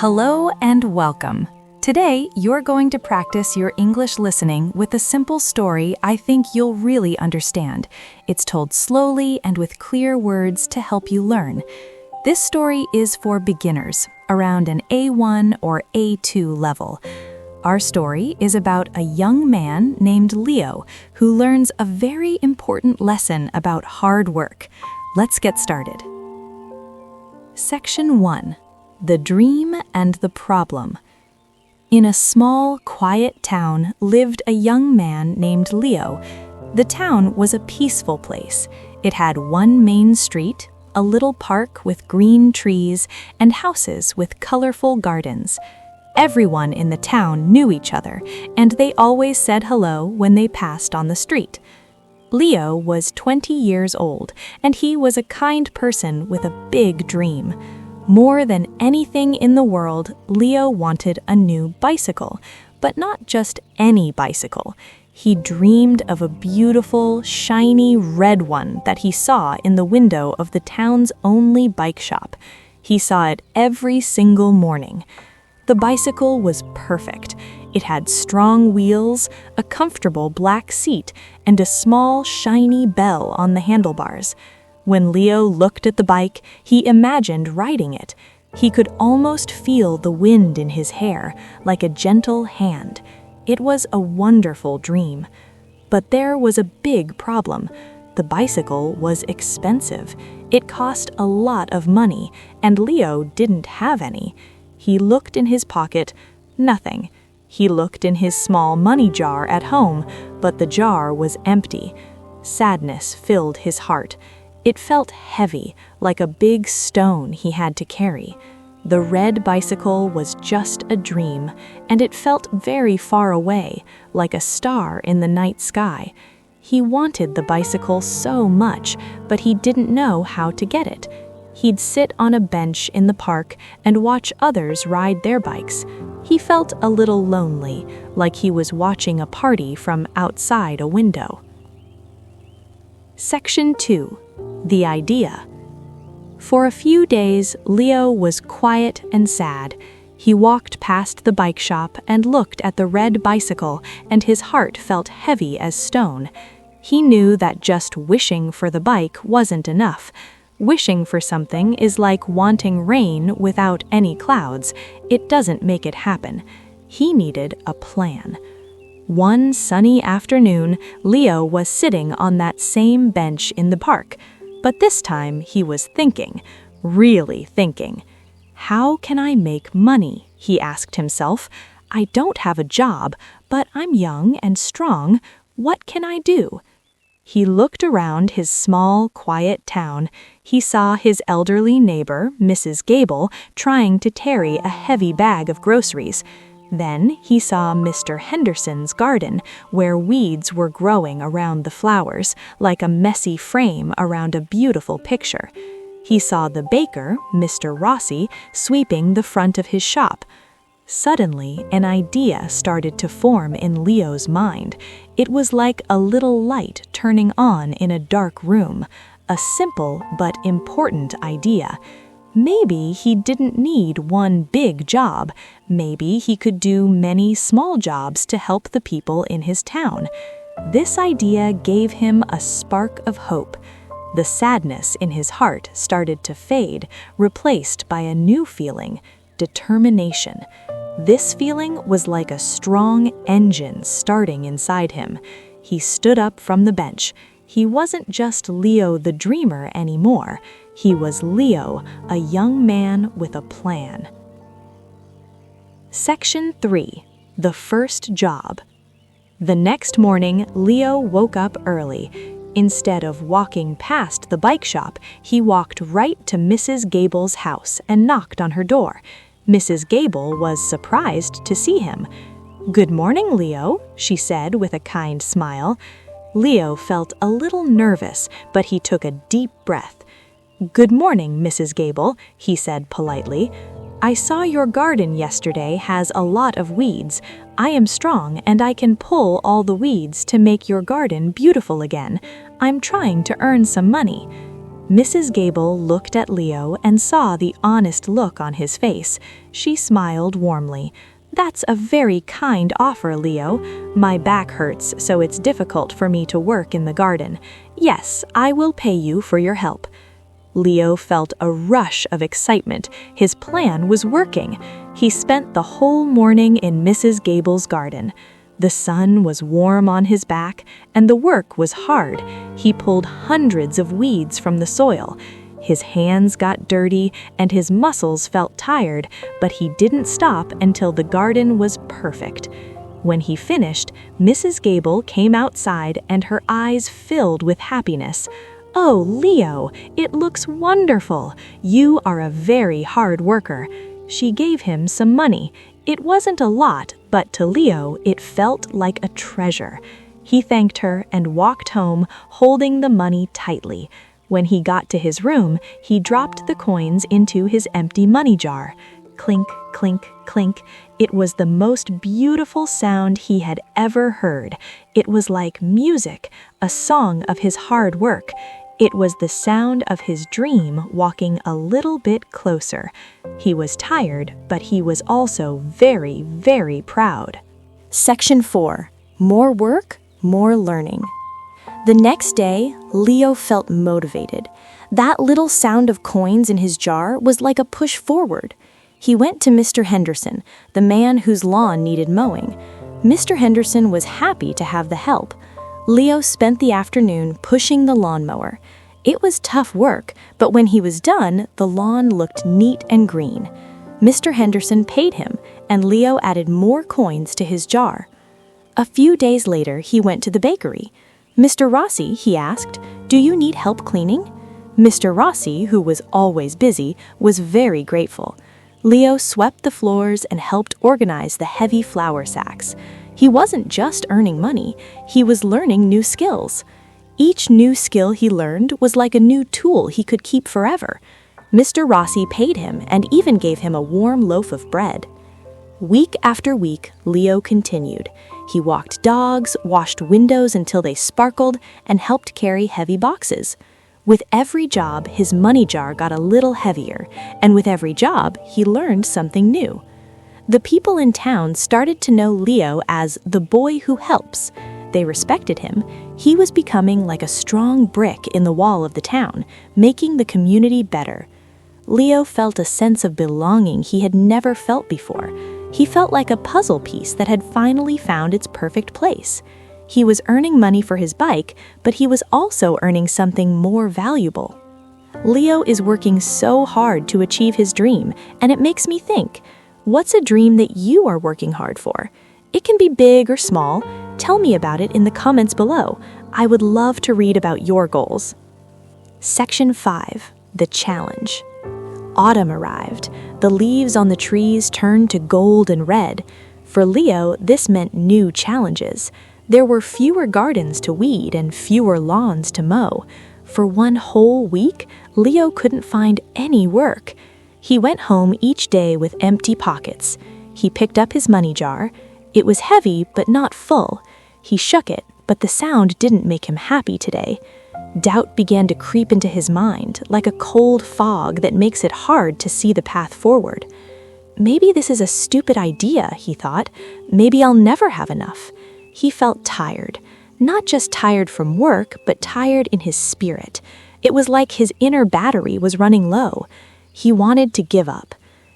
Hello and welcome. Today, you're going to practice your English listening with a simple story I think you'll really understand. It's told slowly and with clear words to help you learn. This story is for beginners, around an A1 or A2 level. Our story is about a young man named Leo who learns a very important lesson about hard work. Let's get started. Section 1. The Dream and the Problem. In a small, quiet town lived a young man named Leo. The town was a peaceful place. It had one main street, a little park with green trees, and houses with colorful gardens. Everyone in the town knew each other, and they always said hello when they passed on the street. Leo was 20 years old, and he was a kind person with a big dream. More than anything in the world, Leo wanted a new bicycle, but not just any bicycle. He dreamed of a beautiful, shiny red one that he saw in the window of the town's only bike shop. He saw it every single morning. The bicycle was perfect. It had strong wheels, a comfortable black seat, and a small, shiny bell on the handlebars. When Leo looked at the bike, he imagined riding it. He could almost feel the wind in his hair, like a gentle hand. It was a wonderful dream. But there was a big problem. The bicycle was expensive. It cost a lot of money, and Leo didn't have any. He looked in his pocket, nothing. He looked in his small money jar at home, but the jar was empty. Sadness filled his heart. It felt heavy, like a big stone he had to carry. The red bicycle was just a dream, and it felt very far away, like a star in the night sky. He wanted the bicycle so much, but he didn't know how to get it. He'd sit on a bench in the park and watch others ride their bikes. He felt a little lonely, like he was watching a party from outside a window. Section 2. The Idea. For a few days, Leo was quiet and sad. He walked past the bike shop and looked at the red bicycle, and his heart felt heavy as stone. He knew that just wishing for the bike wasn't enough. Wishing for something is like wanting rain without any clouds. It doesn't make it happen. He needed a plan. One sunny afternoon, Leo was sitting on that same bench in the park. But this time he was thinking, really thinking. How can I make money? He asked himself. I don't have a job, but I'm young and strong. What can I do? He looked around his small, quiet town. He saw his elderly neighbor, Mrs. Gable, trying to carry a heavy bag of groceries. Then he saw Mr. Henderson's garden, where weeds were growing around the flowers, like a messy frame around a beautiful picture. He saw the baker, Mr. Rossi, sweeping the front of his shop. Suddenly, an idea started to form in Leo's mind. It was like a little light turning on in a dark room. A simple but important idea. Maybe he didn't need one big job. Maybe he could do many small jobs to help the people in his town. This idea gave him a spark of hope. The sadness in his heart started to fade, replaced by a new feeling, determination. This feeling was like a strong engine starting inside him. He stood up from the bench. He wasn't just Leo the dreamer anymore. He was Leo, a young man with a plan. Section 3. The First Job. The next morning, Leo woke up early. Instead of walking past the bike shop, he walked right to Mrs. Gable's house and knocked on her door. Mrs. Gable was surprised to see him. "Good morning, Leo," she said with a kind smile. Leo felt a little nervous, but he took a deep breath. "Good morning, Mrs. Gable," he said politely. "I saw your garden yesterday has a lot of weeds. I am strong and I can pull all the weeds to make your garden beautiful again. I'm trying to earn some money." Mrs. Gable looked at Leo and saw the honest look on his face. She smiled warmly. "That's a very kind offer, Leo. My back hurts, so it's difficult for me to work in the garden. Yes, I will pay you for your help." Leo felt a rush of excitement. His plan was working. He spent the whole morning in Mrs. Gable's garden. The sun was warm on his back, and the work was hard. He pulled hundreds of weeds from the soil. His hands got dirty, and his muscles felt tired, but he didn't stop until the garden was perfect. When he finished, Mrs. Gable came outside, and her eyes filled with happiness. "Oh, Leo, it looks wonderful. You are a very hard worker." She gave him some money. It wasn't a lot, but to Leo, it felt like a treasure. He thanked her and walked home, holding the money tightly. When he got to his room, he dropped the coins into his empty money jar. Clink, clink, clink. It was the most beautiful sound he had ever heard. It was like music, a song of his hard work. It was the sound of his dream walking a little bit closer. He was tired, but he was also very, very proud. Section 4. More work, more learning. The next day, Leo felt motivated. That little sound of coins in his jar was like a push forward. He went to Mr. Henderson, the man whose lawn needed mowing. Mr. Henderson was happy to have the help. Leo spent the afternoon pushing the lawnmower. It was tough work, but when he was done, the lawn looked neat and green. Mr. Henderson paid him, and Leo added more coins to his jar. A few days later, he went to the bakery. "Mr. Rossi," he asked, "do you need help cleaning?" Mr. Rossi, who was always busy, was very grateful. Leo swept the floors and helped organize the heavy flour sacks. He wasn't just earning money, he was learning new skills. Each new skill he learned was like a new tool he could keep forever. Mr. Rossi paid him and even gave him a warm loaf of bread. Week after week, Leo continued. He walked dogs, washed windows until they sparkled, and helped carry heavy boxes. With every job, his money jar got a little heavier, and with every job, he learned something new. The people in town started to know Leo as the boy who helps. They respected him. He was becoming like a strong brick in the wall of the town, making the community better. Leo felt a sense of belonging he had never felt before. He felt like a puzzle piece that had finally found its perfect place. He was earning money for his bike, but he was also earning something more valuable. Leo is working so hard to achieve his dream, and it makes me think, what's a dream that you are working hard for? It can be big or small. Tell me about it in the comments below. I would love to read about your goals. Section 5. The Challenge. Autumn arrived. The leaves on the trees turned to gold and red. For Leo, this meant new challenges. There were fewer gardens to weed and fewer lawns to mow. For one whole week, Leo couldn't find any work. He went home each day with empty pockets. He picked up his money jar. It was heavy, but not full. He shook it, but the sound didn't make him happy today. Doubt began to creep into his mind, like a cold fog that makes it hard to see the path forward. Maybe this is a stupid idea, he thought. Maybe I'll never have enough. He felt tired. Not just tired from work, but tired in his spirit. It was like his inner battery was running low. He wanted to give up.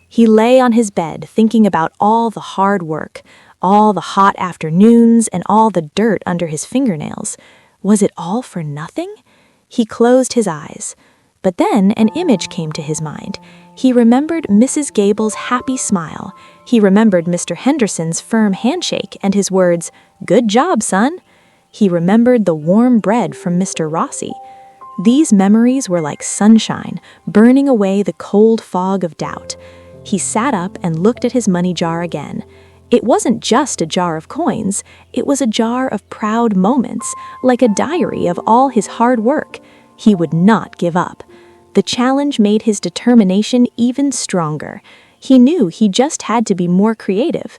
He lay on his bed thinking about all the hard work, all the hot afternoons, and all the dirt under his fingernails. Was it all for nothing? He closed his eyes. But then an image came to his mind. He remembered Mrs. Gable's happy smile. He remembered Mr. Henderson's firm handshake and his words, "Good job, son." He remembered the warm bread from Mr. Rossi. These memories were like sunshine, burning away the cold fog of doubt. He sat up and looked at his money jar again. It wasn't just a jar of coins, it was a jar of proud moments, like a diary of all his hard work. He would not give up. The challenge made his determination even stronger. He knew he just had to be more creative.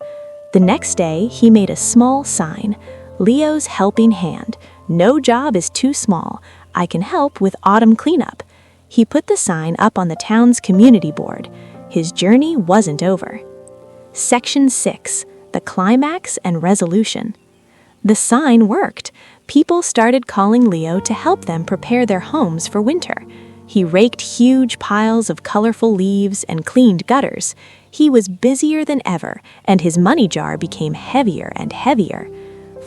The next day, he made a small sign, "Leo's helping hand. No job is too small. I can help with autumn cleanup." He put the sign up on the town's community board. His journey wasn't over. Section 6. The Climax and Resolution. The sign worked. People started calling Leo to help them prepare their homes for winter. He raked huge piles of colorful leaves and cleaned gutters. He was busier than ever, and his money jar became heavier and heavier.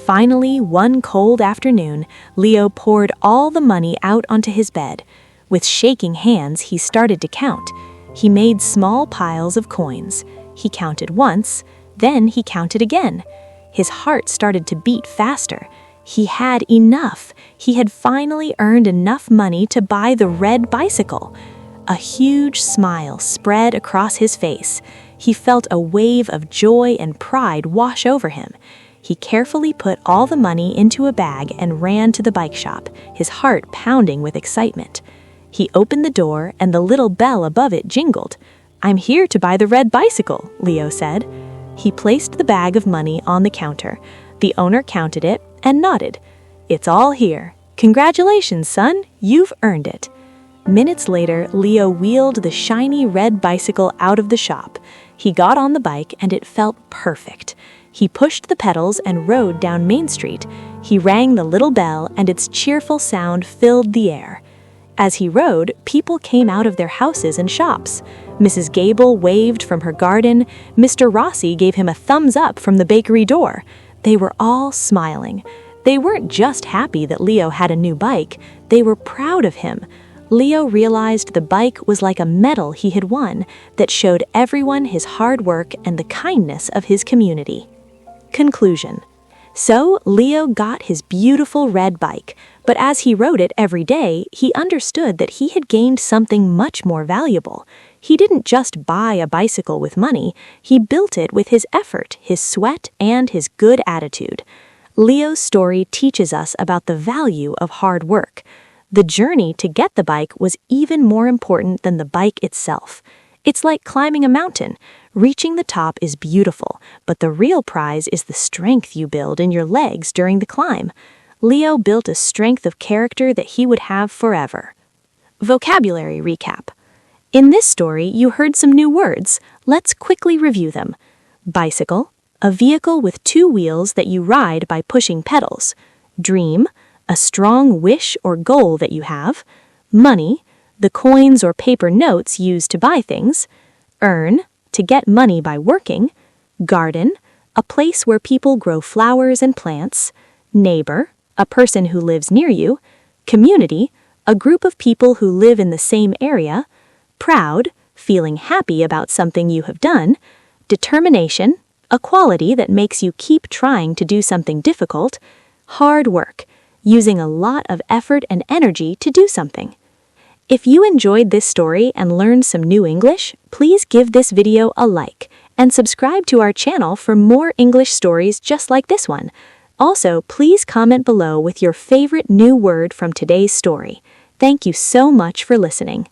Finally, one cold afternoon, Leo poured all the money out onto his bed. With shaking hands, he started to count. He made small piles of coins. He counted once, then he counted again. His heart started to beat faster. He had enough. He had finally earned enough money to buy the red bicycle. A huge smile spread across his face. He felt a wave of joy and pride wash over him. He carefully put all the money into a bag and ran to the bike shop, his heart pounding with excitement. He opened the door and the little bell above it jingled. "I'm here to buy the red bicycle," Leo said. He placed the bag of money on the counter. The owner counted it and nodded. "It's all here. Congratulations, son. You've earned it." Minutes later, Leo wheeled the shiny red bicycle out of the shop. He got on the bike and it felt perfect. He pushed the pedals and rode down Main Street. He rang the little bell and its cheerful sound filled the air. As he rode, people came out of their houses and shops. Mrs. Gable waved from her garden. Mr. Rossi gave him a thumbs up from the bakery door. They were all smiling. They weren't just happy that Leo had a new bike. They were proud of him. Leo realized the bike was like a medal he had won that showed everyone his hard work and the kindness of his community. Conclusion. So, Leo got his beautiful red bike, but as he rode it every day, he understood that he had gained something much more valuable. He didn't just buy a bicycle with money, he built it with his effort, his sweat, and his good attitude. Leo's story teaches us about the value of hard work. The journey to get the bike was even more important than the bike itself. It's like climbing a mountain. Reaching the top is beautiful, but the real prize is the strength you build in your legs during the climb. Leo built a strength of character that he would have forever. Vocabulary recap. In this story, you heard some new words. Let's quickly review them. Bicycle, a vehicle with two wheels that you ride by pushing pedals. Dream, a strong wish or goal that you have. Money, the coins or paper notes used to buy things. Earn, to get money by working. Garden, a place where people grow flowers and plants. Neighbor, a person who lives near you. Community, a group of people who live in the same area. Proud, feeling happy about something you have done. Determination, a quality that makes you keep trying to do something difficult. Hard work, using a lot of effort and energy to do something. If you enjoyed this story and learned some new English, please give this video a like and subscribe to our channel for more English stories just like this one. Also, please comment below with your favorite new word from today's story. Thank you so much for listening.